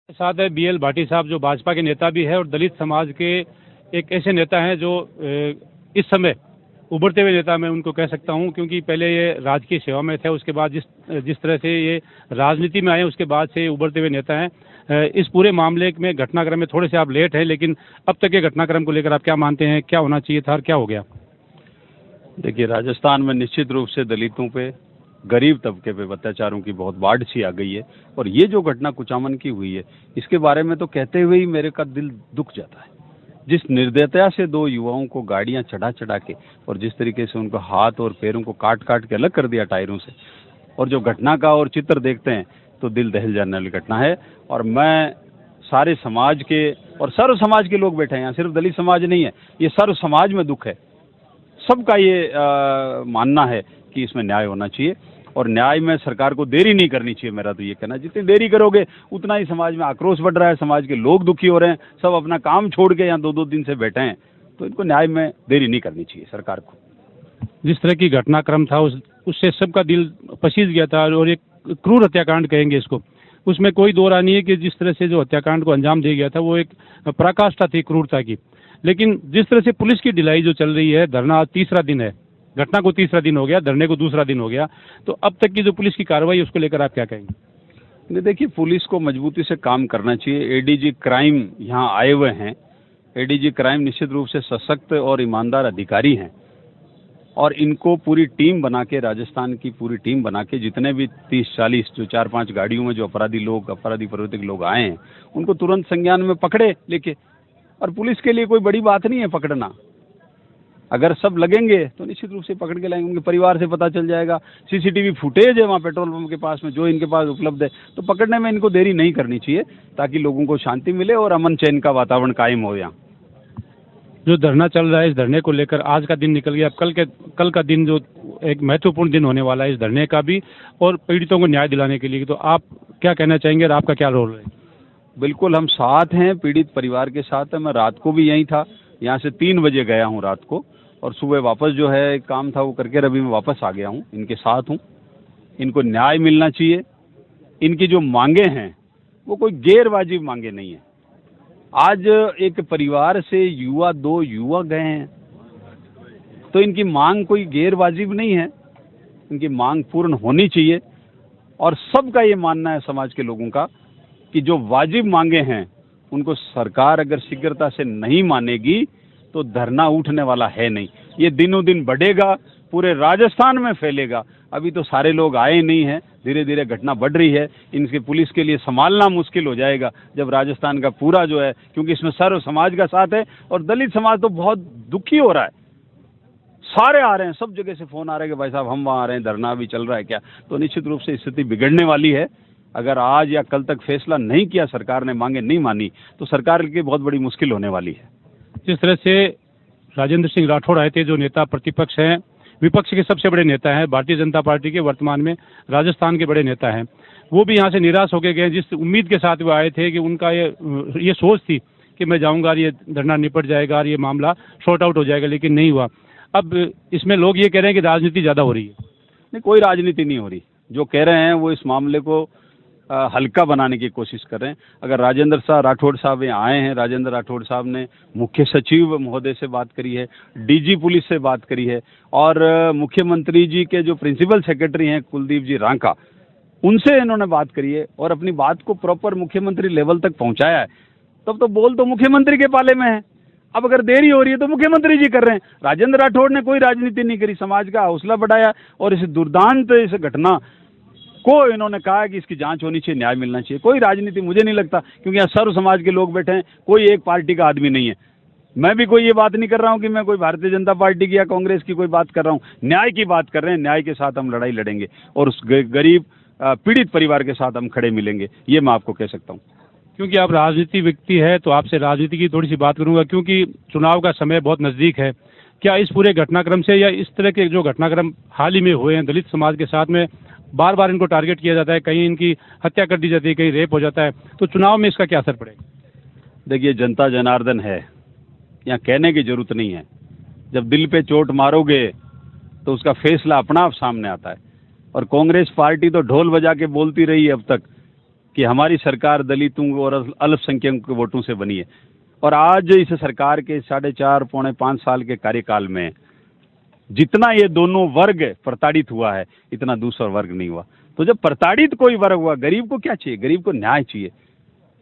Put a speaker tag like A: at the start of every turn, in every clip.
A: साथ है बीएल भाटी साहब, जो भाजपा के नेता भी है और दलित समाज के एक ऐसे नेता हैं जो इस समय उभरते हुए नेता मैं उनको कह सकता हूं, क्योंकि पहले ये राजकीय सेवा में थे, उसके बाद जिस तरह से ये राजनीति में आए उसके बाद से उभरते हुए नेता हैं। इस पूरे मामले में घटनाक्रम में थोड़े से आप लेट हैं, लेकिन अब तक के घटनाक्रम को लेकर आप क्या मानते हैं, क्या होना चाहिए था और क्या हो गया?
B: देखिए, राजस्थान में निश्चित रूप से दलितों पे, गरीब तबके पे अत्याचारों की बहुत बाढ़ सी आ गई है। और ये जो घटना कुचामन की हुई है, इसके बारे में तो कहते हुए ही मेरे का दिल दुख जाता है। जिस निर्दयता से दो युवाओं को गाड़ियां चढ़ा चढ़ा के और जिस तरीके से उनको हाथ और पैरों को काट काट के अलग कर दिया टायरों से, और जो घटना का और चित्र देखते हैं तो दिल दहल जाने वाली घटना है। और मैं सारे समाज के और सर्व समाज के लोग बैठे हैं यहाँ, सिर्फ दलित समाज नहीं है, ये सर्व समाज में दुख है। सबका ये मानना है कि इसमें न्याय होना चाहिए और न्याय में सरकार को देरी नहीं करनी चाहिए। मेरा तो ये कहना है, जितनी देरी करोगे उतना ही समाज में आक्रोश बढ़ रहा है, समाज के लोग दुखी हो रहे हैं, सब अपना काम छोड़ के यहाँ 2-2 दिन से बैठे हैं। तो इनको न्याय में देरी नहीं करनी चाहिए सरकार को।
A: जिस तरह की घटनाक्रम था उससे सबका दिल पसीज गया था और एक क्रूर हत्याकांड कहेंगे इसको, उसमें कोई दो राय नहीं है कि जिस तरह से जो हत्याकांड को अंजाम दिया गया था वो एक पराकाष्ठा थी क्रूरता की। लेकिन जिस तरह से पुलिस की ढिलाई जो चल रही है, धरना तीसरा दिन है, घटना को तीसरा दिन हो गया, धरने को दूसरा दिन हो गया, तो अब तक की जो पुलिस की कार्रवाई उसको लेकर आप क्या कहेंगे?
B: देखिए, पुलिस को मजबूती से काम करना चाहिए। एडीजी क्राइम यहाँ आए हुए हैं। एडीजी क्राइम निश्चित रूप से सशक्त और ईमानदार अधिकारी हैं और इनको पूरी टीम बना के, राजस्थान की पूरी टीम बना के, जितने भी 30-40 जो 4-5 गाड़ियों में जो अपराधी प्रवृत्ति के लोग आए हैं, उनको तुरंत संज्ञान में पकड़े लेके। और पुलिस के लिए कोई बड़ी बात नहीं है पकड़ना, अगर सब लगेंगे तो निश्चित रूप से पकड़ के लाएंगे। उनके परिवार से पता चल जाएगा, सीसीटीवी फुटेज है वहाँ पेट्रोल पंप के पास में जो इनके पास उपलब्ध है, तो पकड़ने में इनको देरी नहीं करनी चाहिए ताकि लोगों को शांति मिले और अमन चैन का वातावरण कायम हो। यहाँ
A: जो धरना चल रहा है, इस धरने को लेकर आज का दिन निकल गया, कल का दिन जो एक महत्वपूर्ण दिन होने वाला है इस धरने का भी, और पीड़ितों को न्याय दिलाने के लिए, तो आप क्या कहना चाहेंगे और आपका क्या रोल है?
B: बिल्कुल, हम साथ हैं, पीड़ित परिवार के साथ है। मैं रात को भी यहीं था, यहाँ से 3 बजे गया हूँ रात को, और सुबह वापस जो है काम था वो करके अभी मैं वापस आ गया हूँ, इनके साथ हूँ। इनको न्याय मिलना चाहिए। इनकी जो मांगे हैं वो कोई गैरवाजिब मांगे नहीं है। आज एक परिवार से 2 युवा गए हैं, तो इनकी मांग कोई गैरवाजिब नहीं है, इनकी मांग पूर्ण होनी चाहिए। और सबका ये मानना है, समाज के लोगों का, कि जो वाजिब मांगे हैं उनको सरकार अगर शीघ्रता से नहीं मानेगी तो धरना उठने वाला है नहीं। ये दिनों दिन बढ़ेगा, पूरे राजस्थान में फैलेगा। अभी तो सारे लोग आए नहीं हैं, धीरे धीरे घटना बढ़ रही है। इनके पुलिस के लिए संभालना मुश्किल हो जाएगा जब राजस्थान का पूरा जो है, क्योंकि इसमें सर्व समाज का साथ है और दलित समाज तो बहुत दुखी हो रहा है। सारे आ रहे हैं, सब जगह से फोन आ रहे हैं कि भाई साहब हम वहाँ आ रहे हैं, धरना भी चल रहा है क्या। तो निश्चित रूप से स्थिति बिगड़ने वाली है। अगर आज या कल तक फैसला नहीं किया सरकार ने, मांगे नहीं मानी, तो सरकार की बहुत बड़ी मुश्किल होने वाली है।
A: जिस तरह से राजेंद्र सिंह राठौड़ आए थे, जो नेता प्रतिपक्ष हैं, विपक्ष के सबसे बड़े नेता हैं, भारतीय जनता पार्टी के वर्तमान में राजस्थान के बड़े नेता हैं, वो भी यहाँ से निराश होकर गए। जिस उम्मीद के साथ वो आए थे कि उनका ये सोच थी कि मैं जाऊँगा, ये धरना निपट जाएगा और ये मामला शॉर्ट आउट हो जाएगा, लेकिन नहीं हुआ। अब इसमें लोग ये कह रहे हैं कि राजनीति ज़्यादा हो रही है।
B: नहीं, कोई राजनीति नहीं हो रही। जो कह रहे हैं वो इस मामले को हल्का बनाने की कोशिश कर रहे हैं। अगर राजेंद्र राठौड़ साहब यहाँ आए हैं, राजेंद्र राठौड़ साहब ने मुख्य सचिव महोदय से बात करी है, डीजी पुलिस से बात करी है, और मुख्यमंत्री जी के जो प्रिंसिपल सेक्रेटरी हैं कुलदीप जी रांका, उनसे इन्होंने बात करी है और अपनी बात को प्रॉपर मुख्यमंत्री लेवल तक पहुंचाया है। तब तो बोल तो मुख्यमंत्री के पाले में है। अब अगर देरी हो रही है तो मुख्यमंत्री जी कर रहे हैं। राजेंद्र राठौड़ ने कोई राजनीति नहीं करी, समाज का हौसला बढ़ाया और इस दुर्दांत इस घटना को इन्होंने कहा कि इसकी जांच होनी चाहिए, न्याय मिलना चाहिए। कोई राजनीति मुझे नहीं लगता, क्योंकि यहाँ सर्व समाज के लोग बैठे हैं, कोई एक पार्टी का आदमी नहीं है। मैं भी कोई ये बात नहीं कर रहा हूँ कि मैं कोई भारतीय जनता पार्टी की या कांग्रेस की कोई बात कर रहा हूँ, न्याय की बात कर रहे हैं। न्याय के साथ हम लड़ाई लड़ेंगे और उस गरीब पीड़ित परिवार के साथ हम खड़े मिलेंगे, ये मैं आपको कह सकता हूँ।
A: क्योंकि आप राजनीति व्यक्ति है तो आपसे राजनीति की थोड़ी सी बात करूंगा, क्योंकि चुनाव का समय बहुत नज़दीक है। क्या इस पूरे घटनाक्रम से या इस तरह के जो घटनाक्रम हाल ही में हुए हैं दलित समाज के साथ में, बार बार इनको टारगेट किया जाता है, कहीं इनकी हत्या कर दी जाती है, कहीं रेप हो जाता है, तो चुनाव में इसका क्या असर पड़ेगा?
B: देखिए, जनता जनार्दन है, यहाँ कहने की जरूरत नहीं है। जब दिल पे चोट मारोगे तो उसका फैसला अपना आप सामने आता है। और कांग्रेस पार्टी तो ढोल बजा के बोलती रही है अब तक कि हमारी सरकार दलितों और अल्पसंख्यकों के वोटों से बनी है, और आज इस सरकार के 4.5 पौने 5 साल के कार्यकाल में जितना ये दोनों वर्ग प्रताड़ित हुआ है, इतना दूसरा वर्ग नहीं हुआ। तो जब प्रताड़ित कोई वर्ग हुआ, गरीब को क्या चाहिए? गरीब को न्याय चाहिए।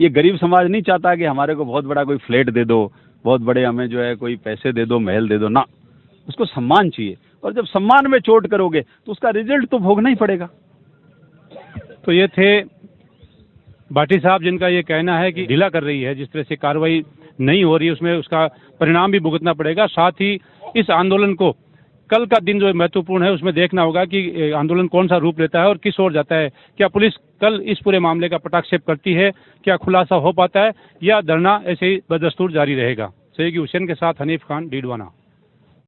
B: ये गरीब समाज नहीं चाहता कि हमारे को बहुत बड़ा कोई फ्लैट दे दो, बहुत बड़े हमें जो है कोई पैसे दे दो, महल दे दो, ना, उसको सम्मान चाहिए। और जब सम्मान में चोट करोगे तो उसका रिजल्ट तो भोगना ही पड़ेगा।
A: तो ये थे भाटी साहब, जिनका ये कहना है कि ढीला कर रही है, जिस तरह से कार्रवाई नहीं हो रही है उसमें उसका परिणाम भी भुगतना पड़ेगा। साथ ही इस आंदोलन को कल का दिन जो महत्वपूर्ण है उसमें देखना होगा कि आंदोलन कौन सा रूप लेता है और किस ओर जाता है। क्या पुलिस कल इस पूरे मामले का पटाक्षेप करती है, क्या खुलासा हो पाता है, या धरना ऐसे ही बदस्तूर जारी रहेगा। सहयोगी हुसैन के साथ हनीफ खान, डीडवाना।